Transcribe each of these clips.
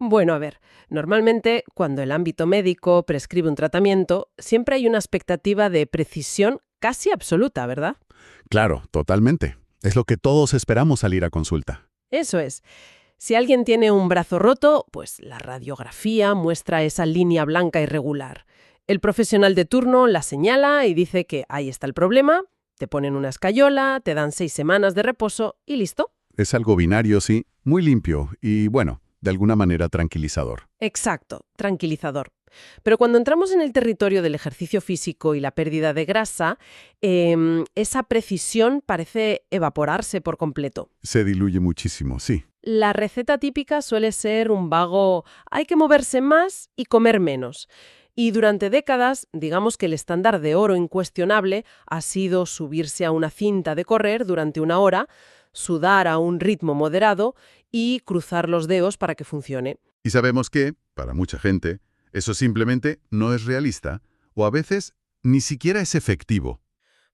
Bueno, a ver, normalmente cuando el ámbito médico prescribe un tratamiento, siempre hay una expectativa de precisión casi absoluta, ¿verdad? Claro, totalmente. Es lo que todos esperamos al ir a consulta. Eso es. Si alguien tiene un brazo roto, pues la radiografía muestra esa línea blanca irregular. El profesional de turno la señala y dice que ahí está el problema, te ponen una escayola, te dan 6 semanas de reposo y listo. Es algo binario, sí, muy limpio y, bueno, de alguna manera tranquilizador. Exacto, tranquilizador. Pero cuando entramos en el territorio del ejercicio físico y la pérdida de grasa, esa precisión parece evaporarse por completo. Se diluye muchísimo, sí. La receta típica suele ser un vago hay que moverse más y comer menos. Y durante décadas, digamos que el estándar de oro incuestionable ha sido subirse a una cinta de correr durante 1 hora, sudar a un ritmo moderado y cruzar los dedos para que funcione. Y sabemos que, para mucha gente, eso simplemente no es realista o a veces ni siquiera es efectivo.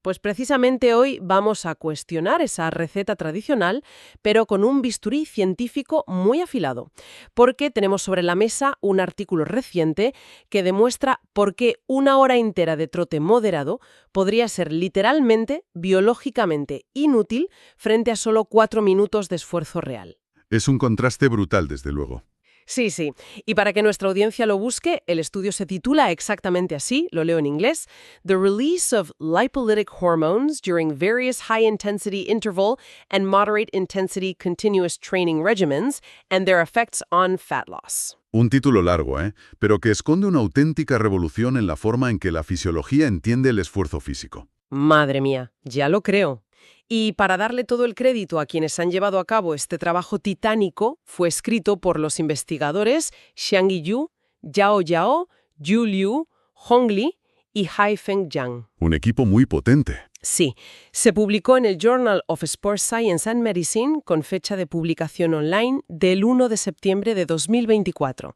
Pues precisamente hoy vamos a cuestionar esa receta tradicional, pero con un bisturí científico muy afilado, porque tenemos sobre la mesa un artículo reciente que demuestra por qué 1 hora entera de trote moderado podría ser literalmente, biológicamente inútil frente a solo 4 minutos de esfuerzo real. Es un contraste brutal, desde luego. Sí, sí. Y para que nuestra audiencia lo busque, el estudio se titula exactamente así, lo leo en inglés, The Release of Lipolytic Hormones During Various High-Intensity Interval and Moderate-Intensity Continuous Training Regimens and Their Effects on Fat Loss. Un título largo, ¿eh? Pero que esconde una auténtica revolución en la forma en que la fisiología entiende el esfuerzo físico. Madre mía, ya lo creo. Y para darle todo el crédito a quienes han llevado a cabo este trabajo titánico, fue escrito por los investigadores Xiangyi Yu, Yao Yao, Yu Liu, Hong Li y Haifeng Zhang. Un equipo muy potente. Sí, se publicó en el Journal of Sports Science and Medicine con fecha de publicación online del 1 de septiembre de 2024.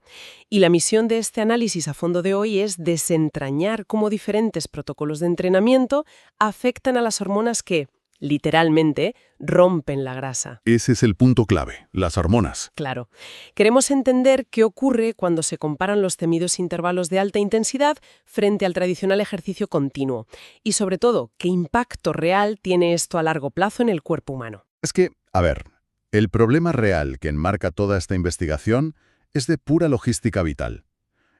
Y la misión de este análisis a fondo de hoy es desentrañar cómo diferentes protocolos de entrenamiento afectan a las hormonas que, literalmente, rompen la grasa. Ese es el punto clave, las hormonas. Claro. Queremos entender qué ocurre cuando se comparan los temidos intervalos de alta intensidad frente al tradicional ejercicio continuo. Y sobre todo, qué impacto real tiene esto a largo plazo en el cuerpo humano. Es que, a ver, el problema real que enmarca toda esta investigación es de pura logística vital.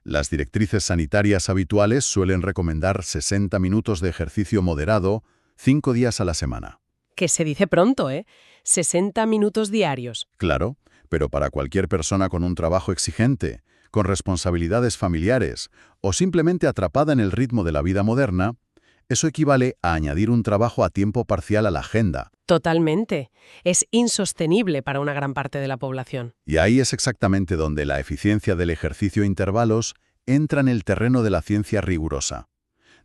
Las directrices sanitarias habituales suelen recomendar 60 minutos de ejercicio moderado, 5 días a la semana. Que se dice pronto, ¿eh? 60 minutos diarios. Claro, pero para cualquier persona con un trabajo exigente, con responsabilidades familiares o simplemente atrapada en el ritmo de la vida moderna, eso equivale a añadir un trabajo a tiempo parcial a la agenda. Totalmente. Es insostenible para una gran parte de la población. Y ahí es exactamente donde la eficiencia del ejercicio a intervalos entra en el terreno de la ciencia rigurosa.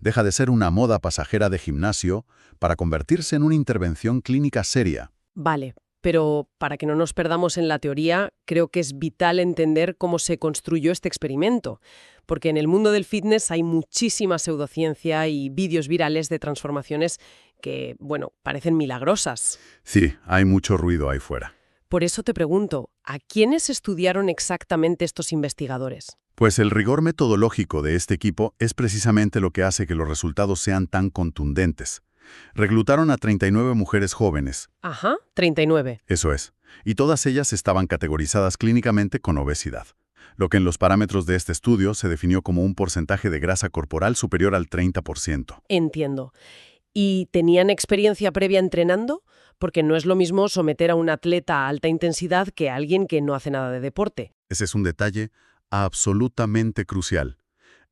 Deja de ser una moda pasajera de gimnasio para convertirse en una intervención clínica seria. Vale, pero para que no nos perdamos en la teoría, creo que es vital entender cómo se construyó este experimento, porque en el mundo del fitness hay muchísima pseudociencia y vídeos virales de transformaciones que, bueno, parecen milagrosas. Sí, hay mucho ruido ahí fuera. Por eso te pregunto, ¿a quiénes estudiaron exactamente estos investigadores? Pues el rigor metodológico de este equipo es precisamente lo que hace que los resultados sean tan contundentes. Reclutaron a 39 mujeres jóvenes. Ajá, 39. Eso es. Y todas ellas estaban categorizadas clínicamente con obesidad, lo que en los parámetros de este estudio se definió como un porcentaje de grasa corporal superior al 30%. Entiendo. ¿Y tenían experiencia previa entrenando? Porque no es lo mismo someter a un atleta a alta intensidad que a alguien que no hace nada de deporte. Ese es un detalle absolutamente crucial.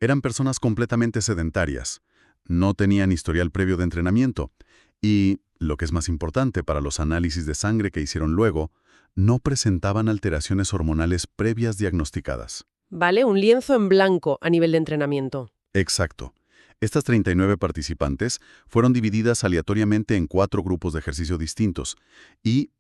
Eran personas completamente sedentarias. No tenían historial previo de entrenamiento. Y, lo que es más importante para los análisis de sangre que hicieron luego, no presentaban alteraciones hormonales previas diagnosticadas. Vale, un lienzo en blanco a nivel de entrenamiento. Exacto. Estas 39 participantes fueron divididas aleatoriamente en 4 grupos de ejercicio distintos y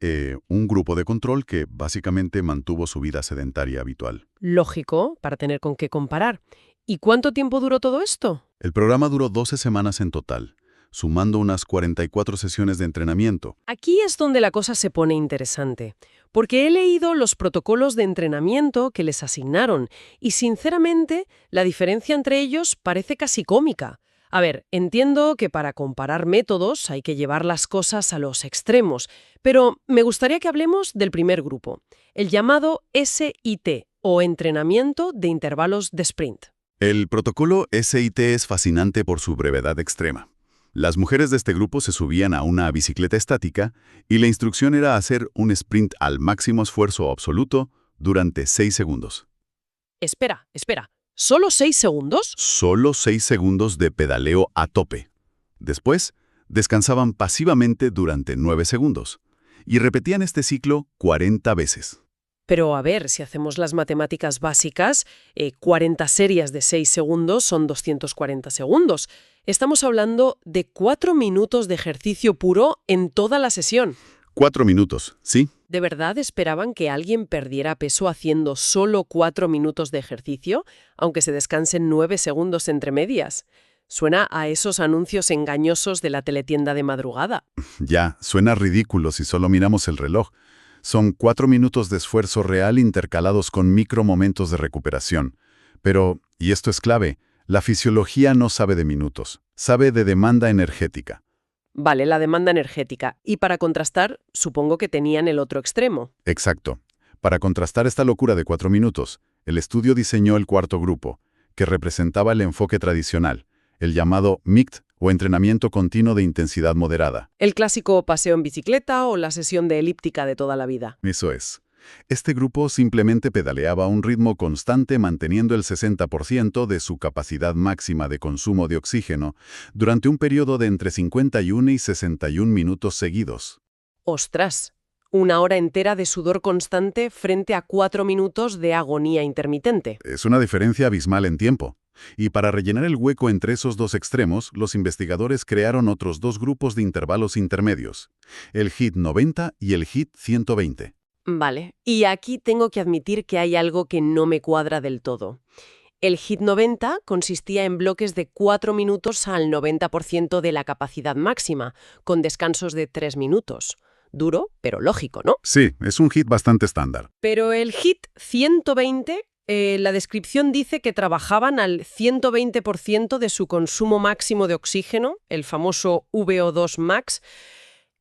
un grupo de control que básicamente mantuvo su vida sedentaria habitual. Lógico, para tener con qué comparar. ¿Y cuánto tiempo duró todo esto? El programa duró 12 semanas en total. sumando unas 44 sesiones de entrenamiento. Aquí es donde la cosa se pone interesante, porque he leído los protocolos de entrenamiento que les asignaron y, sinceramente, la diferencia entre ellos parece casi cómica. A ver, entiendo que para comparar métodos hay que llevar las cosas a los extremos, pero me gustaría que hablemos del primer grupo, el llamado SIT, o entrenamiento de intervalos de sprint. El protocolo SIT es fascinante por su brevedad extrema. Las mujeres de este grupo se subían a una bicicleta estática y la instrucción era hacer un sprint al máximo esfuerzo absoluto durante 6 segundos. Espera, ¿solo 6 segundos? Solo 6 segundos de pedaleo a tope. Después, descansaban pasivamente durante 9 segundos y repetían este ciclo 40 veces. Pero a ver, si hacemos las matemáticas básicas, 40 series de 6 segundos son 240 segundos. Estamos hablando de 4 minutos de ejercicio puro en toda la sesión. 4 minutos, ¿sí? ¿De verdad esperaban que alguien perdiera peso haciendo solo 4 minutos de ejercicio, aunque se descansen 9 segundos entre medias? Suena a esos anuncios engañosos de la teletienda de madrugada. Ya, suena ridículo si solo miramos el reloj. Son 4 minutos de esfuerzo real intercalados con micromomentos de recuperación. Pero, y esto es clave, la fisiología no sabe de minutos, sabe de demanda energética. Vale, la demanda energética. Y para contrastar, supongo que tenían el otro extremo. Exacto. Para contrastar esta locura de 4 minutos, el estudio diseñó el cuarto grupo, que representaba el enfoque tradicional, el llamado MICT, o entrenamiento continuo de intensidad moderada. El clásico paseo en bicicleta o la sesión de elíptica de toda la vida. Eso es. Este grupo simplemente pedaleaba a un ritmo constante manteniendo el 60% de su capacidad máxima de consumo de oxígeno durante un periodo de entre 51 y 61 minutos seguidos. ¡Ostras! 1 hora entera de sudor constante frente a 4 minutos de agonía intermitente. Es una diferencia abismal en tiempo. Y para rellenar el hueco entre esos dos extremos, los investigadores crearon otros 2 grupos de intervalos intermedios, el HIIT 90 y el HIIT 120. Vale, y aquí tengo que admitir que hay algo que no me cuadra del todo. El HIIT 90 consistía en bloques de 4 minutos al 90% de la capacidad máxima, con descansos de 3 minutos. Duro, pero lógico, ¿no? Sí, es un HIIT bastante estándar. Pero el HIIT 120... la descripción dice que trabajaban al 120% de su consumo máximo de oxígeno, el famoso VO2 max.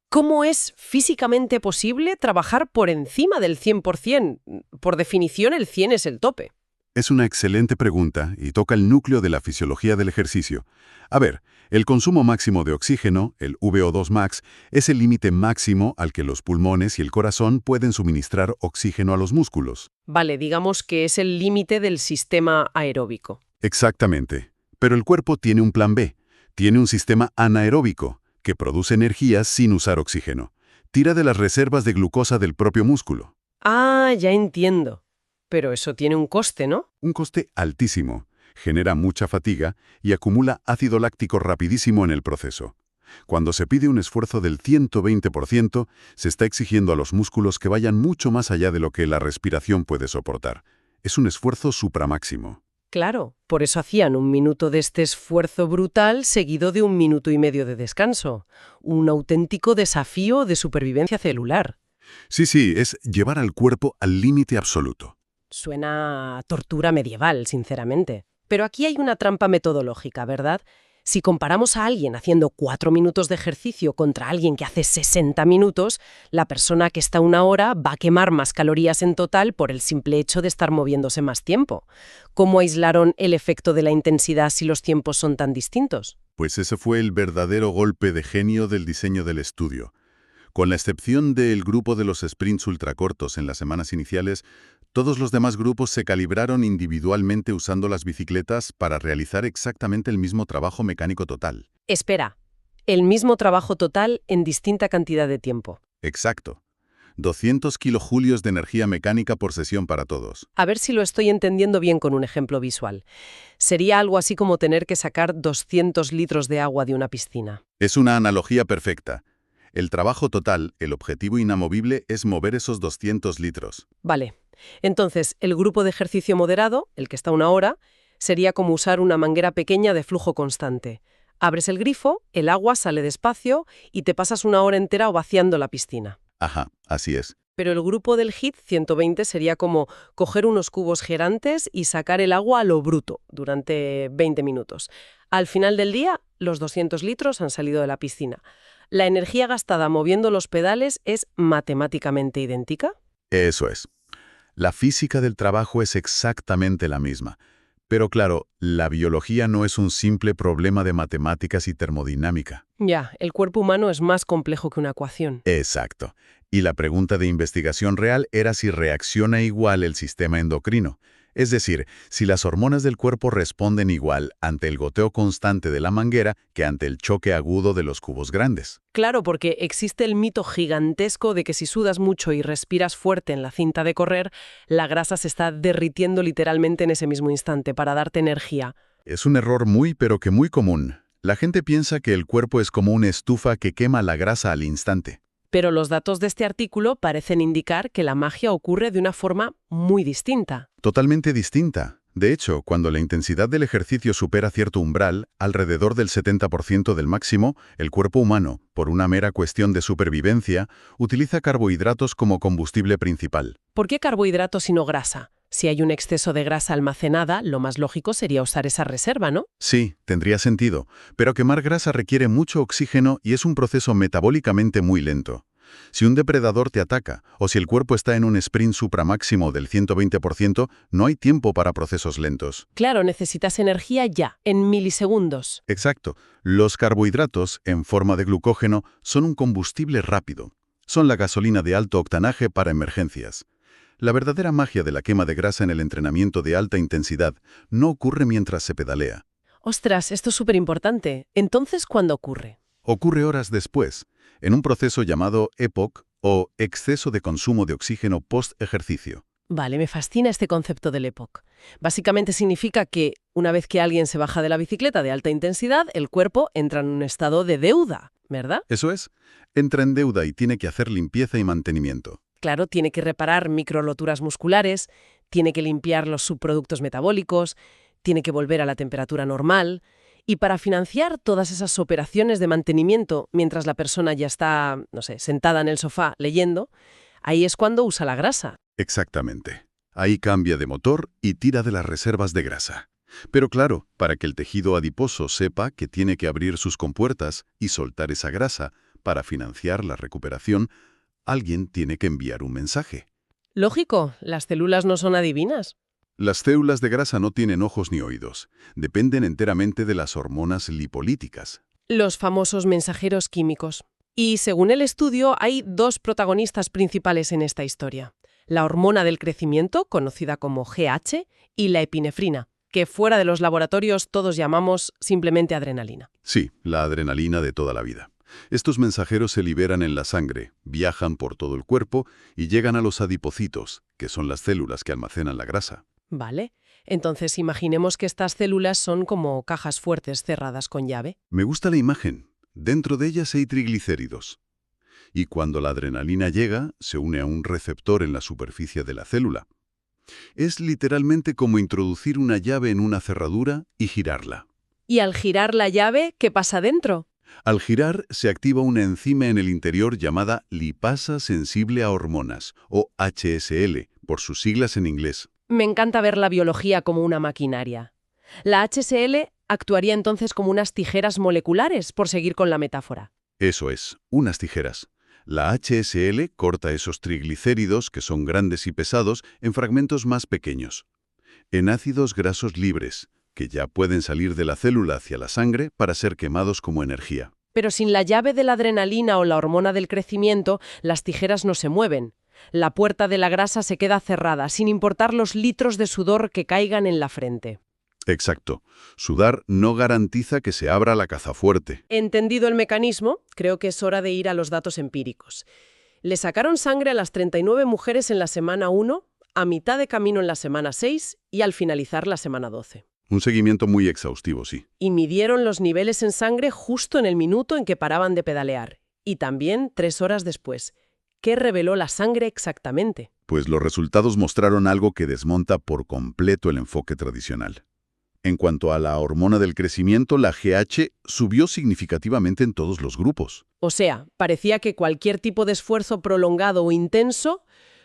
¿Cómo es físicamente posible trabajar por encima del 100%? Por definición, el 100 es el tope. Es una excelente pregunta y toca el núcleo de la fisiología del ejercicio. A ver, el consumo máximo de oxígeno, el VO2 max, es el límite máximo al que los pulmones y el corazón pueden suministrar oxígeno a los músculos. Vale, digamos que es el límite del sistema aeróbico. Exactamente. Pero el cuerpo tiene un plan B. Tiene un sistema anaeróbico, que produce energía sin usar oxígeno. Tira de las reservas de glucosa del propio músculo. Ah, ya entiendo. Pero eso tiene un coste, ¿no? Un coste altísimo. Genera mucha fatiga y acumula ácido láctico rapidísimo en el proceso. Cuando se pide un esfuerzo del 120%, se está exigiendo a los músculos que vayan mucho más allá de lo que la respiración puede soportar. Es un esfuerzo supramáximo. Claro, por eso hacían 1 minuto de este esfuerzo brutal seguido de 1,5 minutos de descanso. Un auténtico desafío de supervivencia celular. Sí, es llevar al cuerpo al límite absoluto. Suena a tortura medieval, sinceramente. Pero aquí hay una trampa metodológica, ¿verdad? Si comparamos a alguien haciendo 4 minutos de ejercicio contra alguien que hace 60 minutos, la persona que está 1 hora va a quemar más calorías en total por el simple hecho de estar moviéndose más tiempo. ¿Cómo aislaron el efecto de la intensidad si los tiempos son tan distintos? Pues ese fue el verdadero golpe de genio del diseño del estudio. Con la excepción del grupo de los sprints ultracortos en las semanas iniciales, todos los demás grupos se calibraron individualmente usando las bicicletas para realizar exactamente el mismo trabajo mecánico total. Espera, el mismo trabajo total en distinta cantidad de tiempo. Exacto. 200 kilojulios de energía mecánica por sesión para todos. A ver si lo estoy entendiendo bien con un ejemplo visual. Sería algo así como tener que sacar 200 litros de agua de una piscina. Es una analogía perfecta. El trabajo total, el objetivo inamovible, es mover esos 200 litros. Vale. Entonces, el grupo de ejercicio moderado, el que está 1 hora, sería como usar una manguera pequeña de flujo constante. Abres el grifo, el agua sale despacio y te pasas una hora entera vaciando la piscina. Ajá, así es. Pero el grupo del HIIT 120 sería como coger unos cubos gigantes y sacar el agua a lo bruto durante 20 minutos. Al final del día, los 200 litros han salido de la piscina. ¿La energía gastada moviendo los pedales es matemáticamente idéntica? Eso es. La física del trabajo es exactamente la misma. Pero claro, la biología no es un simple problema de matemáticas y termodinámica. Ya, el cuerpo humano es más complejo que una ecuación. Exacto. Y la pregunta de investigación real era si reacciona igual el sistema endocrino. Es decir, si las hormonas del cuerpo responden igual ante el goteo constante de la manguera que ante el choque agudo de los cubos grandes. Claro, porque existe el mito gigantesco de que si sudas mucho y respiras fuerte en la cinta de correr, la grasa se está derritiendo literalmente en ese mismo instante para darte energía. Es un error pero que muy común. La gente piensa que el cuerpo es como una estufa que quema la grasa al instante. Pero los datos de este artículo parecen indicar que la magia ocurre de una forma muy distinta. Totalmente distinta. De hecho, cuando la intensidad del ejercicio supera cierto umbral, alrededor del 70% del máximo, el cuerpo humano, por una mera cuestión de supervivencia, utiliza carbohidratos como combustible principal. ¿Por qué carbohidratos y no grasa? Si hay un exceso de grasa almacenada, lo más lógico sería usar esa reserva, ¿no? Sí, tendría sentido, pero quemar grasa requiere mucho oxígeno y es un proceso metabólicamente muy lento. Si un depredador te ataca o si el cuerpo está en un sprint supramáximo del 120%, no hay tiempo para procesos lentos. Claro, necesitas energía ya, en milisegundos. Exacto. Los carbohidratos, en forma de glucógeno, son un combustible rápido. Son la gasolina de alto octanaje para emergencias. La verdadera magia de la quema de grasa en el entrenamiento de alta intensidad no ocurre mientras se pedalea. Ostras, esto es súper importante. Entonces, ¿cuándo ocurre? Ocurre horas después, en un proceso llamado EPOC o exceso de consumo de oxígeno post-ejercicio. Vale, me fascina este concepto del EPOC. Básicamente significa que una vez que alguien se baja de la bicicleta de alta intensidad, el cuerpo entra en un estado de deuda, ¿verdad? Eso es, entra en deuda y tiene que hacer limpieza y mantenimiento. Claro, tiene que reparar microloturas musculares, tiene que limpiar los subproductos metabólicos, tiene que volver a la temperatura normal. Y para financiar todas esas operaciones de mantenimiento mientras la persona ya está, no sé, sentada en el sofá leyendo, ahí es cuando usa la grasa. Exactamente. Ahí cambia de motor y tira de las reservas de grasa. Pero claro, para que el tejido adiposo sepa que tiene que abrir sus compuertas y soltar esa grasa para financiar la recuperación, alguien tiene que enviar un mensaje. Lógico, las células no son adivinas. Las células de grasa no tienen ojos ni oídos. Dependen enteramente de las hormonas lipolíticas. Los famosos mensajeros químicos. Y según el estudio, hay dos protagonistas principales en esta historia. La hormona del crecimiento, conocida como GH, y la epinefrina, que fuera de los laboratorios todos llamamos simplemente adrenalina. Sí, la adrenalina de toda la vida. Estos mensajeros se liberan en la sangre, viajan por todo el cuerpo y llegan a los adipocitos, que son las células que almacenan la grasa. Vale, entonces imaginemos que estas células son como cajas fuertes cerradas con llave. Me gusta la imagen. Dentro de ellas hay triglicéridos. Y cuando la adrenalina llega, se une a un receptor en la superficie de la célula. Es literalmente como introducir una llave en una cerradura y girarla. Y al girar la llave, ¿qué pasa dentro? Al girar, se activa una enzima en el interior llamada lipasa sensible a hormonas, o HSL, por sus siglas en inglés. Me encanta ver la biología como una maquinaria. La HSL actuaría entonces como unas tijeras moleculares, por seguir con la metáfora. Eso es, unas tijeras. La HSL corta esos triglicéridos, que son grandes y pesados, en fragmentos más pequeños, en ácidos grasos libres, que ya pueden salir de la célula hacia la sangre para ser quemados como energía. Pero sin la llave de la adrenalina o la hormona del crecimiento, las tijeras no se mueven. La puerta de la grasa se queda cerrada, sin importar los litros de sudor que caigan en la frente. Exacto. Sudar no garantiza que se abra la caza fuerte. Entendido el mecanismo, creo que es hora de ir a los datos empíricos. Le sacaron sangre a las 39 mujeres en la semana 1, a mitad de camino en la semana 6 y al finalizar la semana 12. Un seguimiento muy exhaustivo, sí. Y midieron los niveles en sangre justo en el minuto en que paraban de pedalear. Y también 3 horas después. ¿Qué reveló la sangre exactamente? Pues los resultados mostraron algo que desmonta por completo el enfoque tradicional. En cuanto a la hormona del crecimiento, la GH subió significativamente en todos los grupos. O sea, parecía que cualquier tipo de esfuerzo prolongado o intenso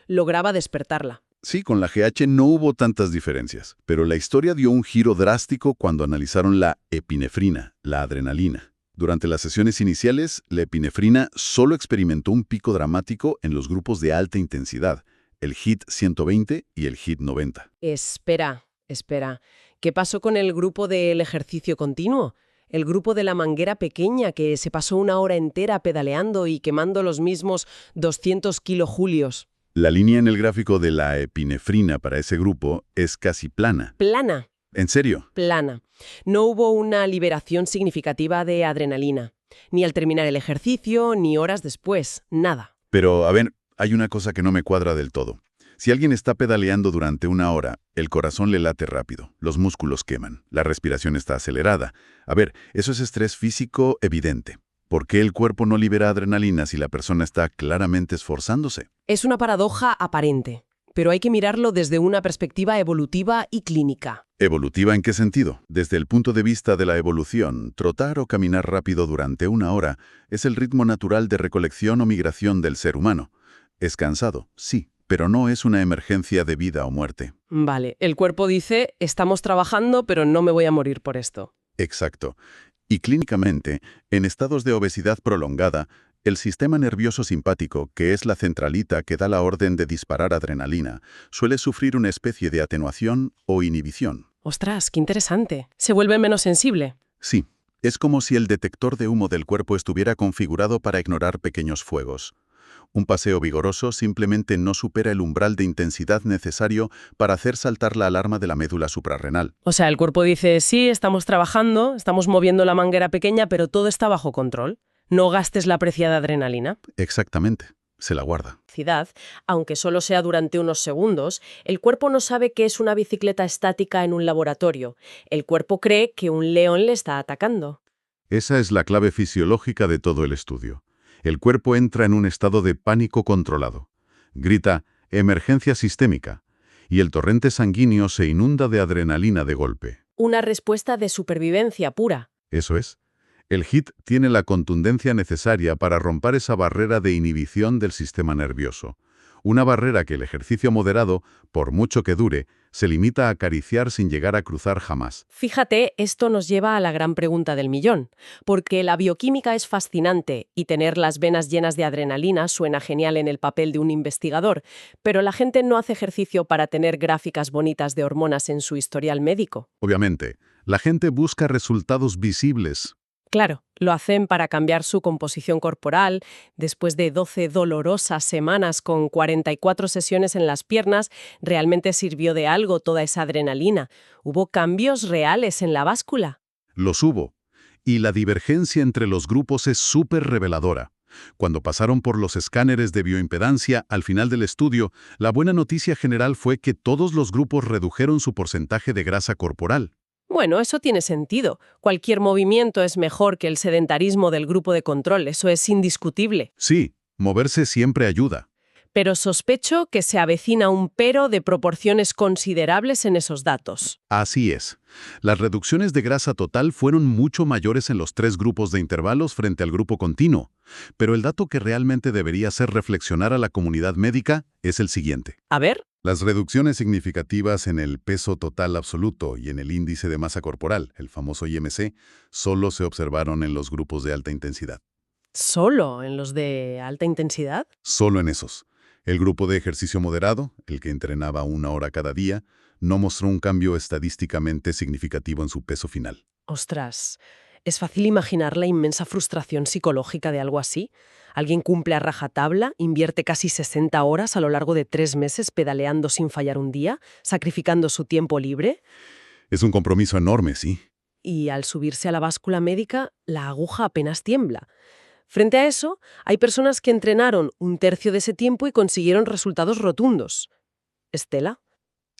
lograba despertarla. Sí, con la GH no hubo tantas diferencias, pero la historia dio un giro drástico cuando analizaron la epinefrina, la adrenalina. Durante las sesiones iniciales, la epinefrina solo experimentó un pico dramático en los grupos de alta intensidad, el HIIT 120 y el HIIT 90. Espera. ¿Qué pasó con el grupo del ejercicio continuo? El grupo de la manguera pequeña que se pasó una hora entera pedaleando y quemando los mismos 200 kilojulios. La línea en el gráfico de la epinefrina para ese grupo es casi plana. Plana. ¿En serio? Plana. No hubo una liberación significativa de adrenalina. Ni al terminar el ejercicio, ni horas después. Nada. Pero, a ver, hay una cosa que no me cuadra del todo. Si alguien está pedaleando durante una hora, el corazón le late rápido, los músculos queman, la respiración está acelerada. A ver, eso es estrés físico evidente. ¿Por qué el cuerpo no libera adrenalina si la persona está claramente esforzándose? Es una paradoja aparente, pero hay que mirarlo desde una perspectiva evolutiva y clínica. ¿Evolutiva en qué sentido? Desde el punto de vista de la evolución, trotar o caminar rápido durante una hora es el ritmo natural de recolección o migración del ser humano. Es cansado, sí, pero no es una emergencia de vida o muerte. Vale, el cuerpo dice, estamos trabajando, pero no me voy a morir por esto. Exacto. Y clínicamente, en estados de obesidad prolongada, el sistema nervioso simpático, que es la centralita que da la orden de disparar adrenalina, suele sufrir una especie de atenuación o inhibición. Ostras, qué interesante. ¿Se vuelve menos sensible? Sí, es como si el detector de humo del cuerpo estuviera configurado para ignorar pequeños fuegos. Un paseo vigoroso simplemente no supera el umbral de intensidad necesario para hacer saltar la alarma de la médula suprarrenal. O sea, el cuerpo dice, sí, estamos trabajando, estamos moviendo la manguera pequeña, pero todo está bajo control. No gastes la apreciada adrenalina. Exactamente, se la guarda. Aunque solo sea durante unos segundos, el cuerpo no sabe que es una bicicleta estática en un laboratorio. El cuerpo cree que un león le está atacando. Esa es la clave fisiológica de todo el estudio. El cuerpo entra en un estado de pánico controlado. Grita, emergencia sistémica, y el torrente sanguíneo se inunda de adrenalina de golpe. Una respuesta de supervivencia pura. Eso es. El HIIT tiene la contundencia necesaria para romper esa barrera de inhibición del sistema nervioso. Una barrera que el ejercicio moderado, por mucho que dure, se limita a acariciar sin llegar a cruzar jamás. Fíjate, esto nos lleva a la gran pregunta del millón, porque la bioquímica es fascinante y tener las venas llenas de adrenalina suena genial en el papel de un investigador, pero la gente no hace ejercicio para tener gráficas bonitas de hormonas en su historial médico. Obviamente, la gente busca resultados visibles. Claro, lo hacen para cambiar su composición corporal. Después de 12 dolorosas semanas con 44 sesiones en las piernas, ¿realmente sirvió de algo toda esa adrenalina? ¿Hubo cambios reales en la báscula? Los hubo. Y la divergencia entre los grupos es súper reveladora. Cuando pasaron por los escáneres de bioimpedancia al final del estudio, la buena noticia general fue que todos los grupos redujeron su porcentaje de grasa corporal. Bueno, eso tiene sentido. Cualquier movimiento es mejor que el sedentarismo del grupo de control, eso es indiscutible. Sí, moverse siempre ayuda. Pero sospecho que se avecina un pero de proporciones considerables en esos datos. Así es. Las reducciones de grasa total fueron mucho mayores en los 3 grupos de intervalos frente al grupo continuo. Pero el dato que realmente debería hacer reflexionar a la comunidad médica es el siguiente. A ver. Las reducciones significativas en el peso total absoluto y en el índice de masa corporal, el famoso IMC, solo se observaron en los grupos de alta intensidad. ¿Solo en los de alta intensidad? Solo en esos. El grupo de ejercicio moderado, el que entrenaba 1 hora cada día, no mostró un cambio estadísticamente significativo en su peso final. Ostras, es fácil imaginar la inmensa frustración psicológica de algo así. Alguien cumple a rajatabla, invierte casi 60 horas a lo largo de 3 meses pedaleando sin fallar un día, sacrificando su tiempo libre. Es un compromiso enorme, sí. Y al subirse a la báscula médica, la aguja apenas tiembla. Frente a eso, hay personas que entrenaron 1/3 de ese tiempo y consiguieron resultados rotundos. ¿Estela?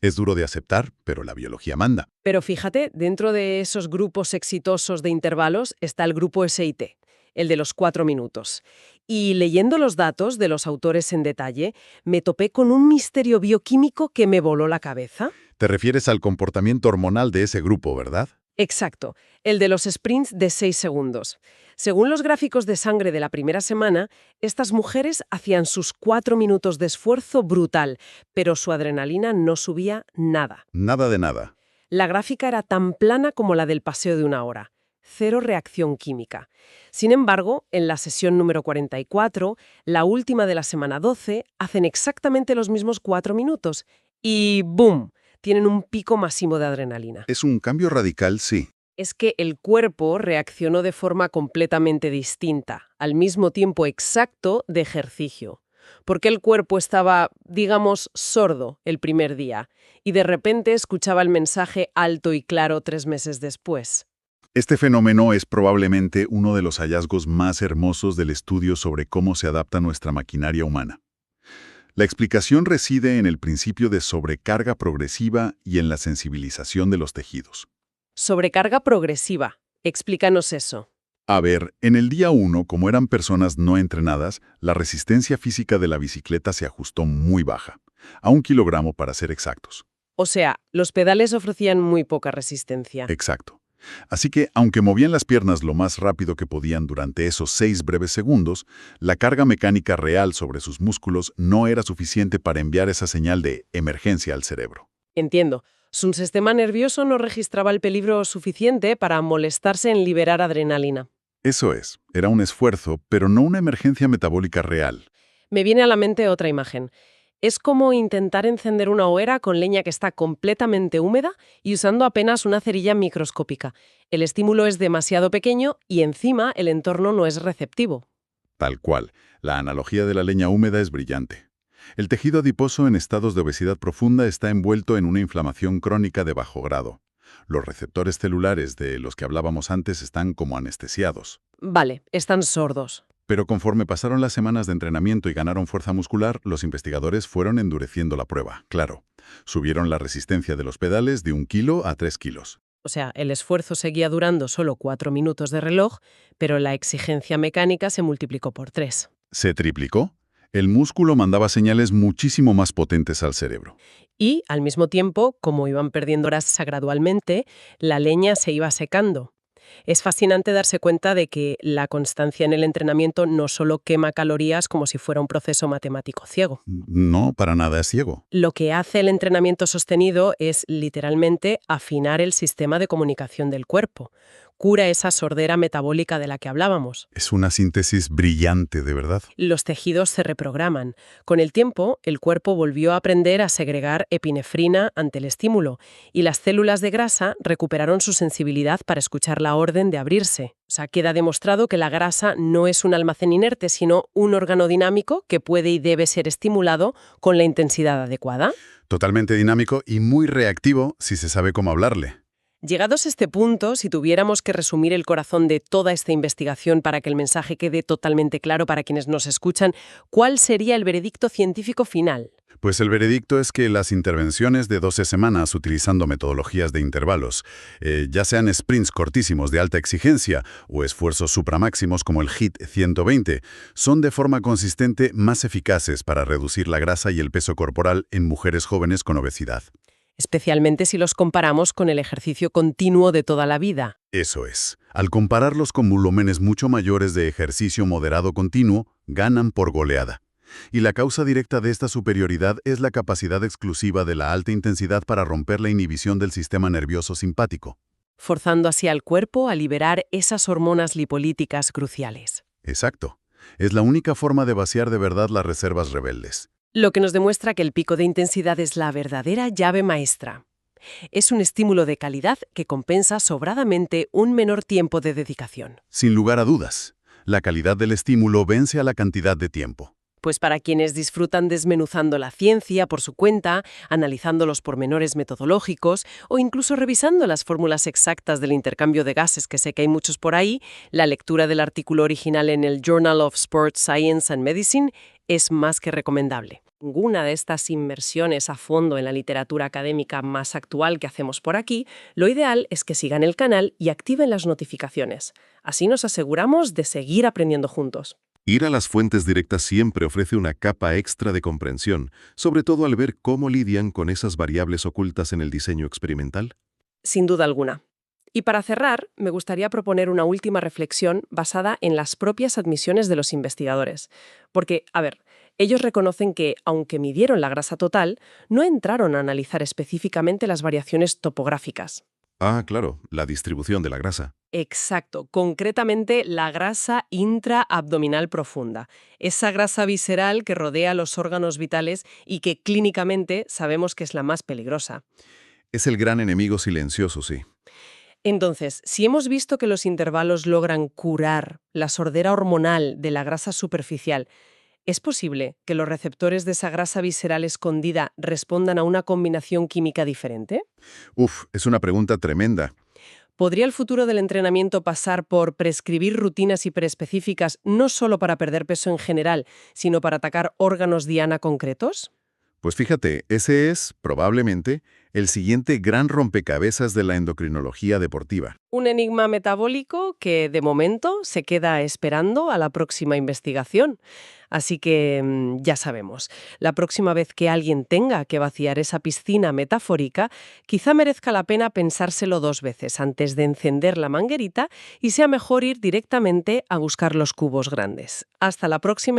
Es duro de aceptar, pero la biología manda. Pero fíjate, dentro de esos grupos exitosos de intervalos está el grupo SIT, el de los 4 minutos. Y leyendo los datos de los autores en detalle, me topé con un misterio bioquímico que me voló la cabeza. Te refieres al comportamiento hormonal de ese grupo, ¿verdad? Exacto, el de los sprints de 6 segundos. Según los gráficos de sangre de la primera semana, estas mujeres hacían sus 4 minutos de esfuerzo brutal, pero su adrenalina no subía nada. Nada de nada. La gráfica era tan plana como la del paseo de una hora. Cero reacción química. Sin embargo, en la sesión número 44, la última de la semana 12, hacen exactamente los mismos 4 minutos y ¡boom! Tienen un pico masivo de adrenalina. Es un cambio radical, sí. Es que el cuerpo reaccionó de forma completamente distinta, al mismo tiempo exacto de ejercicio. Porque el cuerpo estaba, digamos, sordo el primer día y de repente escuchaba el mensaje alto y claro 3 meses después. Este fenómeno es probablemente uno de los hallazgos más hermosos del estudio sobre cómo se adapta nuestra maquinaria humana. La explicación reside en el principio de sobrecarga progresiva y en la sensibilización de los tejidos. Sobrecarga progresiva. Explícanos eso. A ver, en el día 1, como eran personas no entrenadas, la resistencia física de la bicicleta se ajustó muy baja, a 1 kilogramo para ser exactos. O sea, los pedales ofrecían muy poca resistencia. Exacto. Así que, aunque movían las piernas lo más rápido que podían durante esos 6 breves segundos, la carga mecánica real sobre sus músculos no era suficiente para enviar esa señal de emergencia al cerebro. Entiendo. Su sistema nervioso no registraba el peligro suficiente para molestarse en liberar adrenalina. Eso es, era un esfuerzo, pero no una emergencia metabólica real. Me viene a la mente otra imagen. Es como intentar encender una hoguera con leña que está completamente húmeda y usando apenas una cerilla microscópica. El estímulo es demasiado pequeño y encima el entorno no es receptivo. Tal cual, la analogía de la leña húmeda es brillante. El tejido adiposo en estados de obesidad profunda está envuelto en una inflamación crónica de bajo grado. Los receptores celulares de los que hablábamos antes están como anestesiados. Vale, están sordos. Pero conforme pasaron las semanas de entrenamiento y ganaron fuerza muscular, los investigadores fueron endureciendo la prueba, claro. Subieron la resistencia de los pedales de 1 kilo a 3 kilos. O sea, el esfuerzo seguía durando solo 4 minutos de reloj, pero la exigencia mecánica se multiplicó por 3. ¿Se triplicó? El músculo mandaba señales muchísimo más potentes al cerebro. Y, al mismo tiempo, como iban perdiendo grasa gradualmente, la leña se iba secando. Es fascinante darse cuenta de que la constancia en el entrenamiento no solo quema calorías como si fuera un proceso matemático ciego. No, para nada es ciego. Lo que hace el entrenamiento sostenido es, literalmente, afinar el sistema de comunicación del cuerpo. Cura esa sordera metabólica de la que hablábamos. Es una síntesis brillante, de verdad. Los tejidos se reprograman. Con el tiempo, el cuerpo volvió a aprender a segregar epinefrina ante el estímulo y las células de grasa recuperaron su sensibilidad para escuchar la orden de abrirse. O sea, queda demostrado que la grasa no es un almacén inerte, sino un órgano dinámico que puede y debe ser estimulado con la intensidad adecuada. Totalmente dinámico y muy reactivo si se sabe cómo hablarle. Llegados a este punto, si tuviéramos que resumir el corazón de toda esta investigación para que el mensaje quede totalmente claro para quienes nos escuchan, ¿cuál sería el veredicto científico final? Pues el veredicto es que las intervenciones de 12 semanas utilizando metodologías de intervalos, ya sean sprints cortísimos de alta exigencia o esfuerzos supramáximos como el HIIT 120, son de forma consistente más eficaces para reducir la grasa y el peso corporal en mujeres jóvenes con obesidad. Especialmente si los comparamos con el ejercicio continuo de toda la vida. Eso es. Al compararlos con volúmenes mucho mayores de ejercicio moderado continuo, ganan por goleada. Y la causa directa de esta superioridad es la capacidad exclusiva de la alta intensidad para romper la inhibición del sistema nervioso simpático. Forzando así al cuerpo a liberar esas hormonas lipolíticas cruciales. Exacto. Es la única forma de vaciar de verdad las reservas rebeldes. Lo que nos demuestra que el pico de intensidad es la verdadera llave maestra. Es un estímulo de calidad que compensa sobradamente un menor tiempo de dedicación. Sin lugar a dudas, la calidad del estímulo vence a la cantidad de tiempo. Pues para quienes disfrutan desmenuzando la ciencia por su cuenta, analizando los pormenores metodológicos o incluso revisando las fórmulas exactas del intercambio de gases, que sé que hay muchos por ahí, la lectura del artículo original en el Journal of Sports Science and Medicine es más que recomendable. Ninguna de estas inmersiones a fondo en la literatura académica más actual que hacemos por aquí, lo ideal es que sigan el canal y activen las notificaciones. Así nos aseguramos de seguir aprendiendo juntos. Ir a las fuentes directas siempre ofrece una capa extra de comprensión, sobre todo al ver cómo lidian con esas variables ocultas en el diseño experimental. Sin duda alguna. Y para cerrar, me gustaría proponer una última reflexión basada en las propias admisiones de los investigadores. Porque, a ver, ellos reconocen que, aunque midieron la grasa total, no entraron a analizar específicamente las variaciones topográficas. Ah, claro, la distribución de la grasa. Exacto, concretamente la grasa intraabdominal profunda, esa grasa visceral que rodea los órganos vitales y que clínicamente sabemos que es la más peligrosa. Es el gran enemigo silencioso, sí. Entonces, si hemos visto que los intervalos logran curar la sordera hormonal de la grasa superficial, ¿es posible que los receptores de esa grasa visceral escondida respondan a una combinación química diferente? Uf, es una pregunta tremenda. ¿Podría el futuro del entrenamiento pasar por prescribir rutinas hiperespecíficas no solo para perder peso en general, sino para atacar órganos diana concretos? Pues fíjate, ese es, probablemente, el siguiente gran rompecabezas de la endocrinología deportiva. Un enigma metabólico que, de momento, se queda esperando a la próxima investigación. Así que, ya sabemos, la próxima vez que alguien tenga que vaciar esa piscina metafórica, quizá merezca la pena pensárselo 2 veces antes de encender la manguerita y sea mejor ir directamente a buscar los cubos grandes. Hasta la próxima.